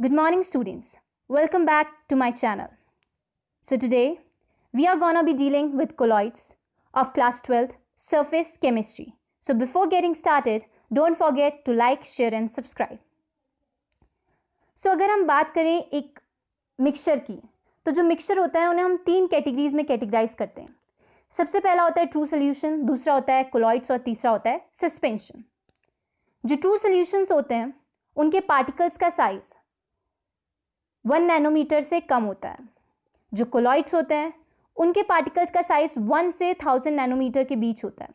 Good morning, students. Welcome back to my channel. So today we are gonna be dealing with colloids of class 12th surface chemistry. So before getting started, don't forget to like, share and subscribe. So अगर हम बात करें एक mixture की, तो जो mixture होता है उन्हें हम तीन कैटेगरीज में कैटेगराइज करते हैं. सबसे पहला होता है ट्रू सोल्यूशन, दूसरा होता है कोलॉइड्स और तीसरा होता है सस्पेंशन. जो ट्रू सोल्यूशंस होते हैं उनके पार्टिकल्स का साइज 1 नैनोमीटर से कम होता है. जो कोलॉइड्स होते हैं उनके पार्टिकल्स का साइज 1 से 1000 नैनोमीटर के बीच होता है.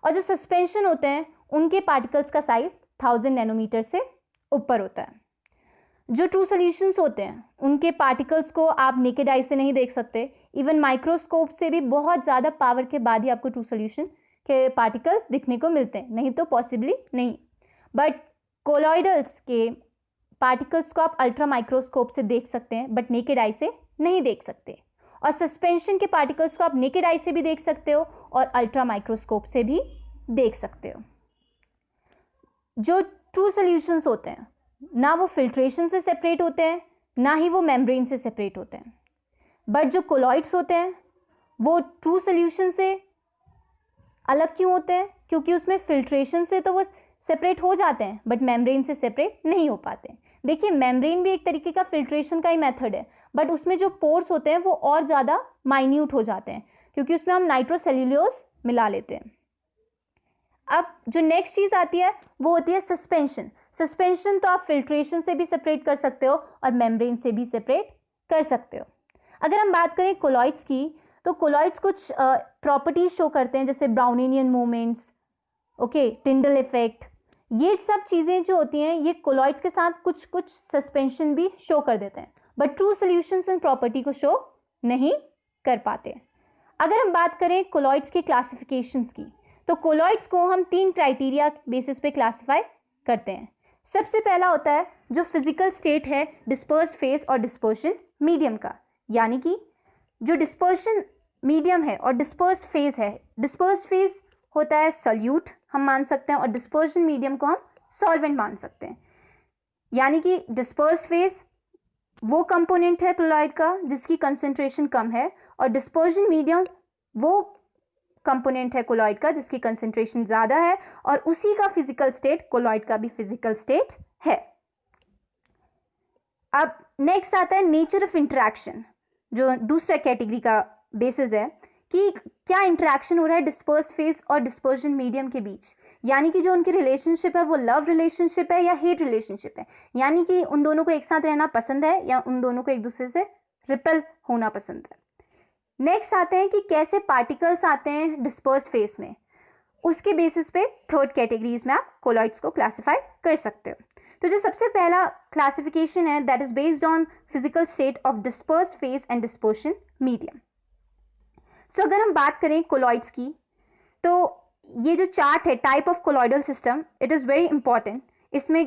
और जो सस्पेंशन होते हैं उनके पार्टिकल्स का साइज 1000 नैनोमीटर से ऊपर होता है. जो ट्रू सोल्यूशंस होते हैं उनके पार्टिकल्स को आप नेकेड आई से नहीं देख सकते. इवन माइक्रोस्कोप से भी बहुत ज़्यादा पावर के बाद ही आपको ट्रू सोल्यूशन के पार्टिकल्स दिखने को मिलते हैं, नहीं तो पॉसिबली नहीं. बट कोलॉइडल्स के पार्टिकल्स को आप अल्ट्रा माइक्रोस्कोप से देख सकते हैं, बट नेकेड आई से नहीं देख सकते. और सस्पेंशन के पार्टिकल्स को आप नेकेड आई से भी देख सकते हो और अल्ट्रा माइक्रोस्कोप से भी देख सकते हो. जो ट्रू सोल्यूशंस होते हैं ना वो फिल्ट्रेशन से सेपरेट होते हैं, ना ही वो मेम्ब्रेन से सेपरेट होते हैं. बट जो कोलॉइड्स होते हैं वो ट्रू सोल्यूशन से अलग क्यों होते हैं? क्योंकि उसमें फिल्ट्रेशन से तो वो सेपरेट हो जाते हैं बट मेम्ब्रेन से सेपरेट नहीं हो पाते. देखिए, मेम्ब्रेन भी एक तरीके का फिल्ट्रेशन का ही मेथड है, बट उसमें जो पोर्स होते हैं वो और ज़्यादा माइन्यूट हो जाते हैं क्योंकि उसमें हम नाइट्रोसेल्यूलोज मिला लेते हैं. अब जो नेक्स्ट चीज़ आती है वो होती है सस्पेंशन. सस्पेंशन तो आप फिल्ट्रेशन से भी सेपरेट कर सकते हो और मेम्ब्रेन से भी सेपरेट कर सकते हो. अगर हम बात करें कोलॉइड्स की, तो कोलॉइड्स कुछ प्रॉपर्टीज शो करते हैं जैसे ब्राउनिनियन मूवमेंट्स, ओके, टिंडल इफेक्ट. ये सब चीज़ें जो होती हैं ये कोलॉइड्स के साथ कुछ कुछ सस्पेंशन भी शो कर देते हैं, but true solutions in property को शो नहीं कर पाते. अगर हम बात करें कोलॉइड्स के क्लासिफिकेशंस की, तो कोलॉइड्स को हम 3 क्राइटेरिया बेसिस पे क्लासिफाई करते हैं. सबसे पहला होता है जो फिजिकल स्टेट है डिस्पर्स्ड फेज और डिस्पर्शन मीडियम का, यानी कि जो डिस्पर्शन मीडियम है और डिस्पर्स्ड फेज है. डिस्पर्स्ड फेज होता है सॉल्यूट हम मान सकते हैं और डिस्पर्शन मीडियम को हम सॉल्वेंट मान सकते हैं. यानी कि डिस्पर्स्ड फेज वो कंपोनेंट है क्लोराइड का जिसकी कंसंट्रेशन कम है और डिस्पर्शन मीडियम वो कंपोनेंट है कोलॉइड का जिसकी कंसंट्रेशन ज़्यादा है और उसी का फिजिकल स्टेट कोलॉइड का भी फिजिकल स्टेट है. अब नेक्स्ट आता है नेचर ऑफ इंटरेक्शन, जो दूसरा कैटेगरी का बेसिस है कि क्या इंटरेक्शन हो रहा है डिस्पर्स्ड फेज और डिस्पर्शन मीडियम के बीच. यानी कि जो उनकी रिलेशनशिप है वो लव रिलेशनशिप है या हेट रिलेशनशिप है, यानी कि उन दोनों को एक साथ रहना पसंद है या उन दोनों को एक दूसरे से रिपेल होना पसंद है. नेक्स्ट आते हैं कि कैसे पार्टिकल्स आते हैं डिस्पर्स्ड फेज में. उसके बेसिस पे थर्ड कैटेगरीज में आप कोलॉइड्स को क्लासिफाई कर सकते हो. तो जो सबसे पहला क्लासिफिकेशन है that is based on physical state of dispersed phase and dispersion medium. So अगर हम बात करें कोलॉइड्स की, तो ये जो चार्ट है type of colloidal system, it is very important. इसमें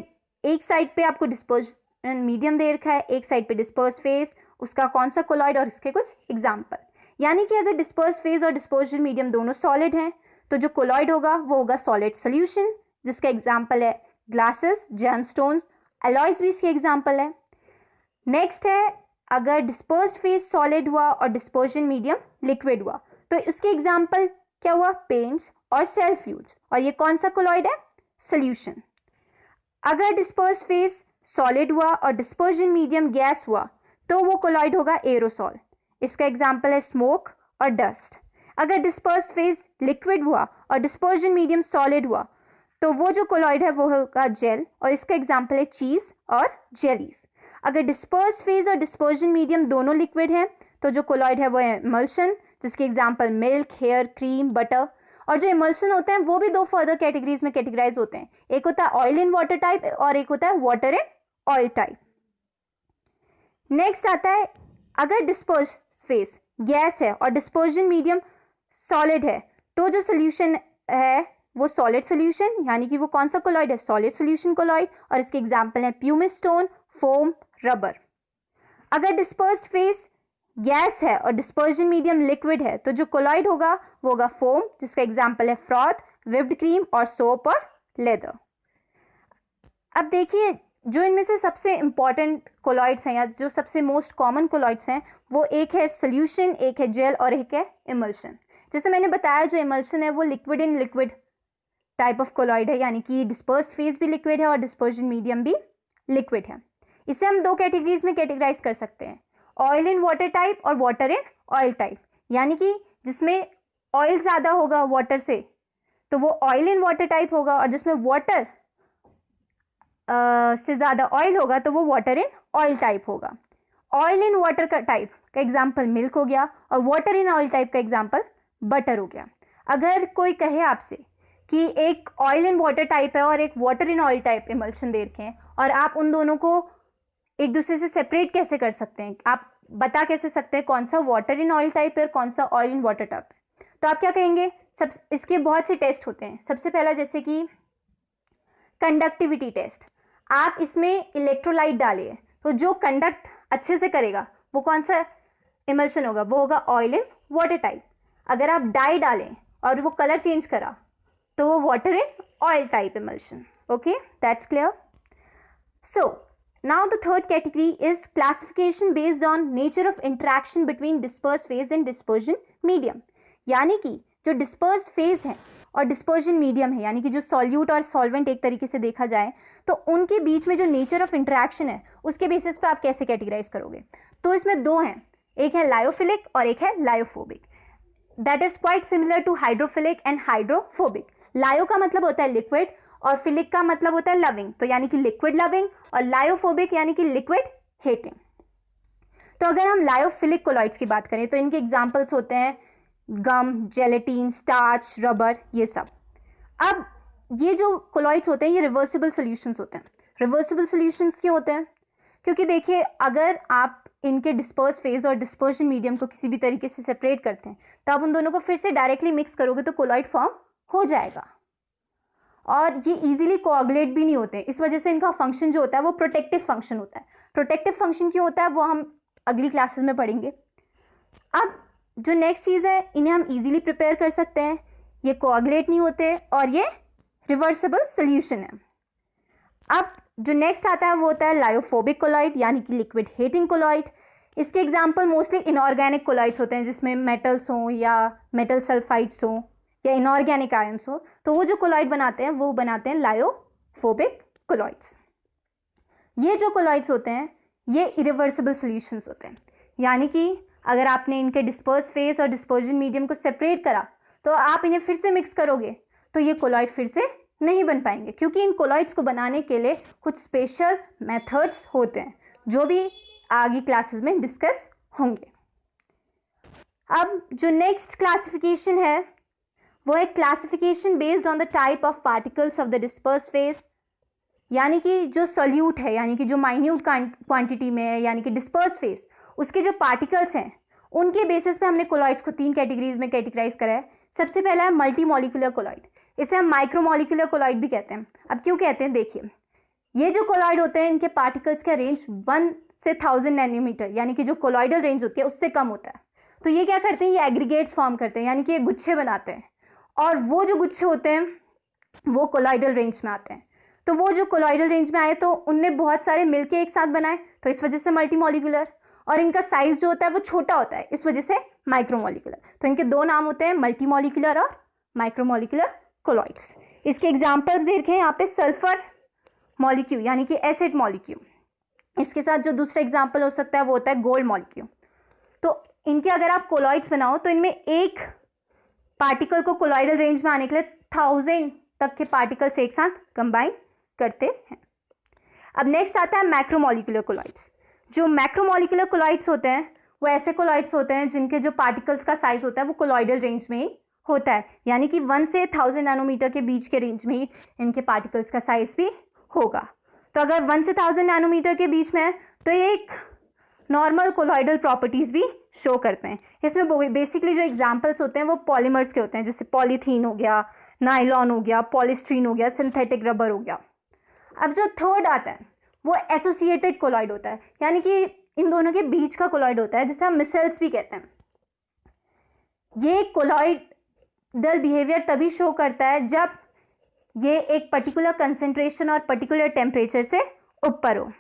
एक साइड पे आपको डिस्पर्शन मीडियम दे रखा है, एक साइड पे डिस्पर्स्ड फेज, उसका कौन सा कोलॉइड और इसके कुछ एग्जाम्पल. यानी कि अगर डिस्पर्स्ड फेज और डिस्पर्शन मीडियम दोनों सॉलिड हैं तो जो कोलॉइड होगा वो होगा सॉलिड सोल्यूशन, जिसका एग्जाम्पल है ग्लासेस, जेमस्टोन्स, अलॉयज भी इसके एग्जाम्पल है. नेक्स्ट है अगर डिस्पर्स्ड फेज सॉलिड हुआ और डिस्पर्शन मीडियम लिक्विड हुआ तो इसके एग्जाम्पल क्या हुआ, पेंट्स और सेल फ्लूइड्स, और ये कौन सा कोलॉइड है, सोल्यूशन. अगर डिस्पर्स्ड फेज सॉलिड हुआ और डिस्पर्शन मीडियम गैस हुआ तो वो कोलॉइड होगा एरोसॉल, इसका एग्जाम्पल है स्मोक और डस्ट. अगर डिस्पर्स्ड फेज लिक्विड हुआ और डिस्पर्शन मीडियम सॉलिड हुआ तो वो जो कोलॉइड है वो होगा जेल और इसका एग्जाम्पल है चीज़ और जेलीज. अगर डिस्पर्स्ड फेज और डिस्पर्शन मीडियम दोनों लिक्विड हैं तो जो कोलॉइड है वो है इमल्शन, जिसके example milk, hair, cream, butter. और जो इमल्शन होते हैं वो भी 2 फर्दर कैटेगरीज में कैटेगराइज होते हैं, एक होता है ऑयल इन वाटर टाइप और एक होता है water in oil type. Next आता है अगर डिस्पर्स्ड फेज गैस है और डिस्पर्शन मीडियम सॉलिड है तो जो सोल्यूशन है वो सॉलिड सोल्यूशन, यानी कि वो कौन सा कोलॉइड है, सॉलिड सोल्यूशन कोलॉइड, और इसके एग्जाम्पल है प्यूमिस स्टोन, फोम, रबर. अगर डिस्पर्स्ड फेज गैस है और डिस्पर्शन मीडियम लिक्विड है तो जो कोलॉइड होगा वो होगा फोम, जिसका एग्जाम्पल है फ्रॉथ, व्हिप्ड क्रीम और सोप और लेदर. अब देखिए जो इनमें से सबसे इम्पॉर्टेंट कोलॉइड्स हैं या जो सबसे मोस्ट कॉमन कोलॉइड्स हैं वो एक है सोल्यूशन, एक है जेल और एक है इमल्शन। जैसे मैंने बताया जो इमल्शन है वो liquid in liquid type of colloid है, यानी कि डिस्पर्स्ड फेज भी लिक्विड है और डिस्पर्जन मीडियम भी लिक्विड है। इसे हम दो कैटेगरीज में कैटेगराइज कर सकते हैं, ऑयल इन वाटर टाइप और वाटर इन ऑयल टाइप। यानी कि जिसमें ऑयल ज़्यादा होगा वाटर से तो वो ऑयल इन वाटर टाइप होगा, और जिसमें वाटर से ज़्यादा ऑयल होगा तो वो वाटर इन ऑयल टाइप होगा। ऑयल इन वाटर का टाइप का एग्जाम्पल मिल्क हो गया और वाटर इन ऑयल टाइप का एग्जाम्पल बटर हो गया। अगर कोई कहे आपसे कि एक ऑयल इन वाटर टाइप है और एक water in oil type emulsion दे रखे हैं और आप उन दोनों को एक दूसरे से सेपरेट कैसे कर सकते हैं, आप बता कैसे सकते हैं कौन सा वाटर इन ऑयल टाइप है और कौन सा ऑयल इन वाटर टाइप है, तो आप क्या कहेंगे? सब इसके बहुत से टेस्ट होते हैं। सबसे पहला जैसे कि कंडक्टिविटी टेस्ट, आप इसमें इलेक्ट्रोलाइट डालिए तो जो कंडक्ट अच्छे से करेगा वो कौन सा इमल्शन होगा? वो होगा ऑयल इन वाटर टाइप। अगर आप डाई डालें और वो कलर चेंज करा तो वो water in oil type emulsion. Okay, that's clear. So now the third category is classification based on nature of interaction between dispersed phase and dispersion medium। यानी कि जो dispersed phase है और dispersion medium है, यानी कि जो solute और solvent एक तरीके से देखा जाए तो उनके बीच में जो nature of interaction है उसके बेसिस पे आप कैसे कैटेगराइज करोगे? तो इसमें दो हैं, एक है लायोफिलिक और एक है lyophobic. That is quite similar to hydrophilic and hydrophobic. Lyo का मतलब होता है लिक्विड और फिलिक का मतलब होता है लविंग, तो यानी कि लिक्विड लविंग, और लायोफोबिक यानी कि लिक्विड हेटिंग। तो अगर हम लायोफिलिक कोलॉइड्स की बात करें तो इनके एग्जांपल्स होते हैं गम, जेलेटिन, स्टार्च, रबर, ये सब। अब ये जो कोलॉइड्स होते हैं ये रिवर्सिबल सॉल्यूशंस होते हैं। रिवर्सिबल सॉल्यूशंस क्यों होते हैं? क्योंकि देखिए अगर आप इनके डिस्पर्स फेज और डिस्पर्शन मीडियम को किसी भी तरीके से सेपरेट करते हैं तो आप उन दोनों को फिर से डायरेक्टली मिक्स करोगे तो कोलॉइड फॉर्म हो जाएगा, और ये इजीली कोआगुलेट भी नहीं होते। इस वजह से इनका फंक्शन जो होता है वो प्रोटेक्टिव फंक्शन होता है। प्रोटेक्टिव फंक्शन क्यों होता है वो हम अगली क्लासेस में पढ़ेंगे। अब जो नेक्स्ट चीज़ है, इन्हें हम इजीली प्रिपेयर कर सकते हैं, ये कोआगुलेट नहीं होते और ये रिवर्सिबल सोल्यूशन है। अब जो नेक्स्ट आता है वो होता है लायोफोबिक कोलॉइड, यानी कि लिक्विड हेटिंग कोलॉइड। इसके एग्जाम्पल मोस्टली इनऑर्गेनिक कोलॉइड्स होते हैं जिसमें मेटल्स हों या मेटल सल्फाइड्स हों या इनऑर्गेनिक आयंस हो, तो वो जो कोलॉइड बनाते हैं वो बनाते हैं लायोफोबिक कोलॉइड्स। ये जो कोलॉइड्स होते हैं ये इरिवर्सिबल सॉल्यूशंस होते हैं, यानी कि अगर आपने इनके डिस्पर्स फेस और डिस्पर्जन मीडियम को सेपरेट करा तो आप इन्हें फिर से मिक्स करोगे तो ये कोलॉइड फिर से नहीं बन पाएंगे, क्योंकि इन कोलॉइड्स को बनाने के लिए कुछ स्पेशल मेथड्स होते हैं जो भी आगे क्लासेस में डिस्कस होंगे। अब जो नेक्स्ट क्लासिफिकेशन है वो है classification based on the type of particles of the disperse phase, यानी कि जो सॉल्यूट है, यानी कि जो माइन्यूट क्वांटिटी में है, यानी कि डिस्पर्स फेज, उसके जो पार्टिकल्स हैं उनके बेसिस पे हमने कोलॉइड्स को तीन कैटेगरीज में कैटेगराइज करा है। सबसे पहला है मल्टी मॉलिक्यूलर कोलॉइड, इसे हम माइक्रोमॉलिक्यूलर कोलॉइड भी कहते हैं। अब क्यों कहते हैं, देखिए ये जो कोलॉइड होते हैं इनके पार्टिकल्स का रेंज 1 से 1000 नैनोमीटर, यानी कि जो कोलॉइडल रेंज होती है उससे कम होता है। तो ये क्या करते हैं, ये एग्रीगेट्स फॉर्म करते हैं, यानी कि ये गुच्छे बनाते हैं, और वो जो गुच्छे होते हैं वो कोलॉइडल रेंज में आते हैं। तो वो जो कोलॉइडल रेंज में आए तो उनने बहुत सारे मिलके एक साथ बनाए, तो इस वजह से मल्टी मॉलिक्यूलर, और इनका साइज जो होता है वो छोटा होता है, इस वजह से माइक्रोमॉलिक्यूलर। तो इनके दो नाम होते हैं, मल्टी मॉलिक्यूलर और माइक्रोमॉलिक्यूलर कोलॉइड्स। इसके एग्जाम्पल्स देखें यहाँ पे, सल्फर मॉलिक्यूल यानी कि एसिड मॉलिक्यूल। इसके साथ जो दूसरा एग्जाम्पल हो सकता है वो होता है गोल्ड मॉलिक्यूल। तो इनके अगर आप कोलॉइड्स बनाओ तो इनमें एक पार्टिकल को कोलॉइडल रेंज में आने के लिए 1000 तक के पार्टिकल्स एक साथ कंबाइन करते हैं। अब नेक्स्ट आता है मैक्रोमॉलिक्यूलर कोलॉइड्स। जो मैक्रोमॉलिक्यूलर कोलॉइड्स होते हैं वो ऐसे कोलॉइड्स होते हैं जिनके जो पार्टिकल्स का साइज होता है वो कोलॉइडल रेंज में ही होता है, यानी कि 1 से 1000 नैनोमीटर के बीच के रेंज में ही इनके पार्टिकल्स का साइज भी होगा। तो अगर 1 से 1000 नैनोमीटर के बीच में है तो ये एक नॉर्मल कोलॉइडल प्रॉपर्टीज़ भी शो करते हैं। इसमें बेसिकली जो एग्जाम्पल्स होते हैं वो पॉलीमर्स के होते हैं, जैसे पॉलीथीन हो गया, नाइलॉन हो गया, पॉलीस्ट्रीन हो गया, सिंथेटिक रबर हो गया। अब जो थर्ड आता है वो एसोसिएटेड कोलॉइड होता है, यानी कि इन दोनों के बीच का कोलॉइड होता है, जिसे हम मिसेल्स भी कहते हैं। ये कोलॉइडल बिहेवियर तभी शो करता है जब ये एक पर्टिकुलर कंसेंट्रेशन और पर्टिकुलर टेम्परेचर से ऊपर हो,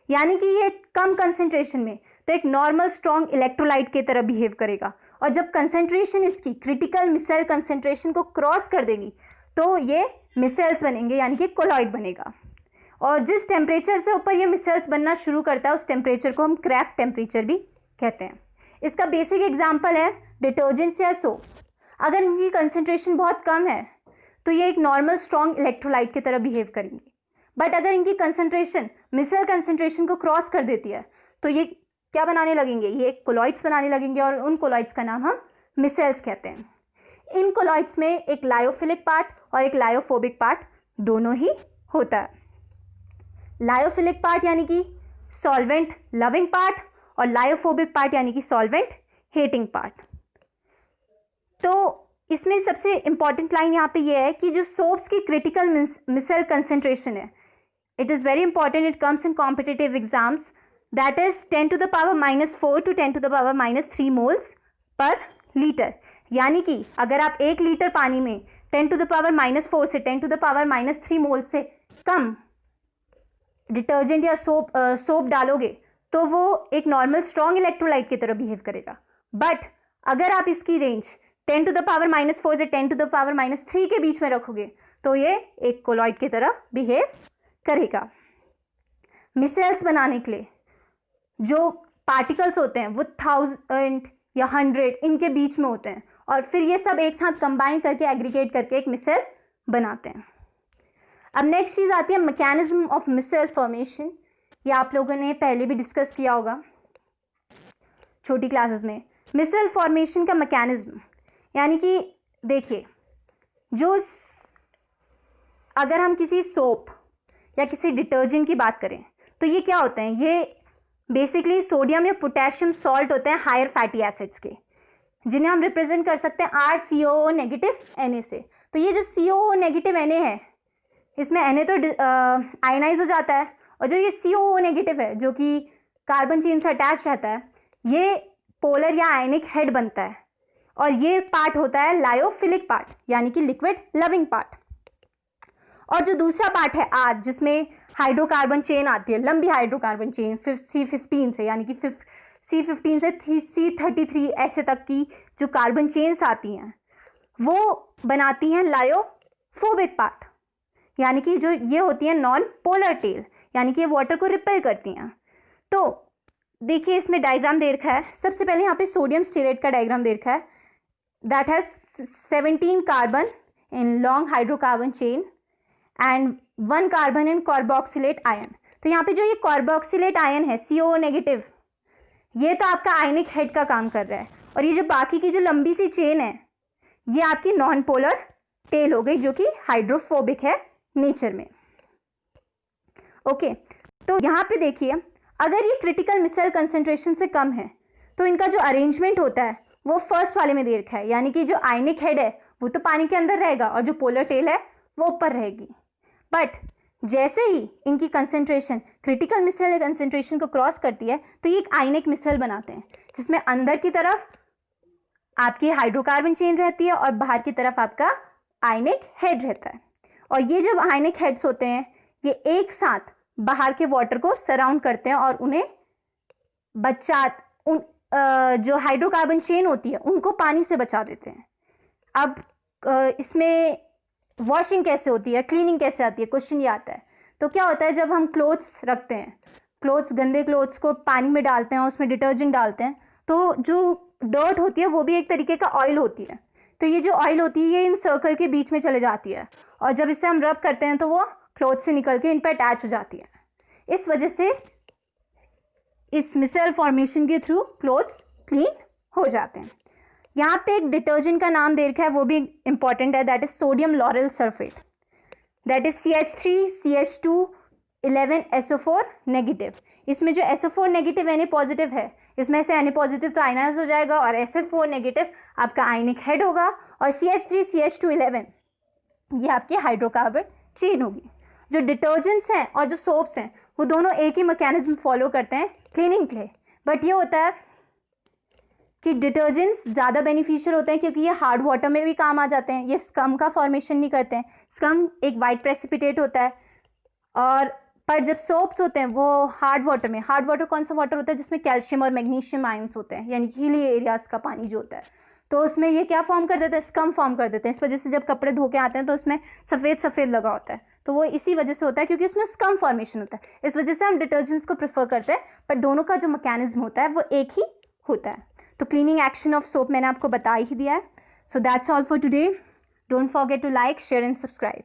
यानी कि ये कम कंसेंट्रेशन में तो एक नॉर्मल स्ट्रॉन्ग इलेक्ट्रोलाइट की तरह बिहेव करेगा, और जब कंसेंट्रेशन इसकी क्रिटिकल मिसेल कंसेंट्रेशन को क्रॉस कर देगी तो ये मिसेल्स बनेंगे, यानी कि कोलॉइड बनेगा। और जिस टेम्परेचर से ऊपर ये मिसेल्स बनना शुरू करता है उस टेम्परेचर को हम क्राफ्ट टेम्परेचर भी कहते हैं। इसका बेसिक एग्जांपल है डिटर्जेंट्स या सोप। अगर इनकी कंसेंट्रेशन बहुत कम है तो ये एक नॉर्मल स्ट्रॉन्ग इलेक्ट्रोलाइट की तरह बिहेव करेंगे, बट अगर इनकी कंसेंट्रेशन मिसेल कंसेंट्रेशन को क्रॉस कर देती है तो ये क्या बनाने लगेंगे, ये कोलॉइड्स बनाने लगेंगे, और उन कोलॉइड्स का नाम हम मिसेल्स कहते हैं। इन कोलॉइड्स में एक लायोफिलिक पार्ट और एक लायोफोबिक पार्ट दोनों ही होता है। लायोफिलिक पार्ट यानी कि सॉल्वेंट लविंग पार्ट, और लायोफोबिक पार्ट यानी कि सॉल्वेंट हेटिंग पार्ट। तो इसमें सबसे इंपॉर्टेंट लाइन यहाँ पे ये है कि जो सोप्स की क्रिटिकल मिसेल कंसेंट्रेशन है, it is very important, it comes in competitive exams, that is 10 to the power -4 to 10 to the power -3 moles per litre. यानी कि अगर आप 1 लीटर पानी में 10 to the power -4 से 10 to the power -3 मोल से कम detergent या सोप डालोगे तो वो एक नॉर्मल स्ट्रॉन्ग इलेक्ट्रोलाइट की तरह बिहेव करेगा। बट अगर आप इसकी रेंज 10 to the power -4 से 10 to the power -3 के बीच में रखोगे तो ये एक कोलॉइड की तरह बिहेव करेगा। मिसेल्स बनाने के लिए जो पार्टिकल्स होते हैं वो 1000 या 100 इनके बीच में होते हैं, और फिर ये सब एक साथ कंबाइन करके एग्रीगेट करके एक मिसेल बनाते हैं। अब नेक्स्ट चीज़ आती है मैकेनिज्म ऑफ मिसेल फॉर्मेशन। ये आप लोगों ने पहले भी डिस्कस किया होगा छोटी क्लासेस में। मिसेल फॉर्मेशन का मैकेनिज्म यानी कि देखिए, अगर हम किसी सोप या किसी डिटर्जेंट की बात करें तो ये क्या होते हैं, ये बेसिकली सोडियम या पोटेशियम सॉल्ट होते हैं हायर फैटी एसिड्स के, जिन्हें हम रिप्रेजेंट कर सकते हैं RCOO नेगेटिव Na से। तो ये जो COO नेगेटिव Na है, इसमें Na तो आयनाइज हो जाता है, और जो ये COO नेगेटिव है जो कि कार्बन चेन से अटैच रहता है, ये पोलर या आयनिक हेड बनता है, और ये पार्ट होता है लायोफिलिक पार्ट यानी कि लिक्विड लविंग पार्ट। और जो दूसरा पार्ट है R, जिसमें हाइड्रोकार्बन चेन आती है, लंबी हाइड्रोकार्बन चेन C15 से, यानी कि C15 से C33 ऐसे तक की जो कार्बन चेन्स आती हैं वो बनाती हैं लायोफोबिक पार्ट, यानी कि जो ये होती हैं नॉन पोलर टेल, यानी कि ये वाटर को रिपेल करती हैं। तो देखिए इसमें डायग्राम दे रखा है। सबसे पहले यहाँ पे सोडियम स्टीरेट का डायग्राम दे रखा है, that has 17 carbon in long hydrocarbon chain and 1 carbon in carboxylate ion. तो यहाँ पे जो ये कार्बोक्सिलेट आयन है COO नेगेटिव, ये तो आपका आयनिक हेड का काम कर रहा है, और ये जो बाकी की जो लंबी सी चेन है ये आपकी नॉन पोलर टेल हो गई, जो कि हाइड्रोफोबिक है नेचर में। ओके, तो यहाँ पे देखिए, अगर ये क्रिटिकल मिसेल कंसेंट्रेशन से कम है तो इनका जो अरेंजमेंट होता है वो फर्स्ट वाले में दे रखा है, यानी कि जो आयनिक हेड है वो तो पानी के अंदर रहेगा और जो पोलर टेल है वो ऊपर रहेगी। बट जैसे ही इनकी कंसेंट्रेशन क्रिटिकल मिसेल कंसेंट्रेशन को क्रॉस करती है तो ये एक आयनिक मिसेल बनाते हैं, जिसमें अंदर की तरफ आपकी हाइड्रोकार्बन चेन रहती है और बाहर की तरफ आपका आयनिक हेड रहता है। और ये जो आयनिक हेड्स होते हैं ये एक साथ बाहर के वाटर को सराउंड करते हैं और उन्हें जो हाइड्रोकार्बन चेन होती है उनको पानी से बचा देते हैं। अब इसमें वॉशिंग कैसे होती है, क्लीनिंग कैसे आती है, क्वेश्चन ये आता है। तो क्या होता है, जब हम क्लोथ्स रखते हैं, गंदे क्लोथ्स को पानी में डालते हैं और उसमें डिटर्जेंट डालते हैं, तो जो डर्ट होती है वो भी एक तरीके का ऑयल होती है। तो ये जो ऑयल होती है ये इन सर्कल के बीच में चले जाती है, और जब इसे हम रब करते हैं तो वो क्लोथ से निकल के इन पर अटैच हो जाती है। इस वजह से इस मिसेल फॉर्मेशन के थ्रू क्लोथ्स क्लीन हो जाते हैं। यहाँ पे एक डिटर्जेंट का नाम दे रखा है, वो भी इंपॉर्टेंट है, that is sodium lauryl sulphate, that is CH3CH211SO4 negative. इसमें जो SO4 नेगेटिव Na पॉजिटिव है, इसमें से Na पॉजिटिव तो आयनाइज हो जाएगा और SF4 नेगेटिव आपका आयनिक हेड होगा, और CH3CH211 ये आपकी हाइड्रोकार्बन चेन होगी। जो डिटर्जेंट्स हैं और जो सोप्स हैं वो दोनों एक ही मैकेनिज्म फॉलो करते हैं क्लीनिंग के लिए, बट ये होता है कि डिटर्जेंट्स ज़्यादा बेनिफिशियल होते हैं क्योंकि ये हार्ड वाटर में भी काम आ जाते हैं, ये स्कम का फॉर्मेशन नहीं करते हैं। स्कम एक वाइट प्रेसिपिटेट होता है और पर जब सोप्स होते हैं वो हार्ड वाटर कौन सा वाटर होता है जिसमें कैल्शियम और मैग्नीशियम आयंस होते हैं, यानी हिली एरियाज का पानी जो होता है, तो उसमें ये क्या फॉर्म कर देते हैं, स्कम फॉर्म कर देते हैं। इस वजह से जब कपड़े धो के आते हैं तो उसमें सफ़ेद सफ़ेद लगा होता है, तो वो इसी वजह से होता है क्योंकि उसमें स्कम फॉर्मेशन होता है। इस वजह से हम डिटर्जेंट्स को प्रेफर करते हैं, पर दोनों का जो मैकेनिज्म होता है वो एक ही होता है। तो क्लीनिंग एक्शन ऑफ सोप मैंने आपको बता ही दिया है। So that's all for today. Don't forget to like, share and subscribe.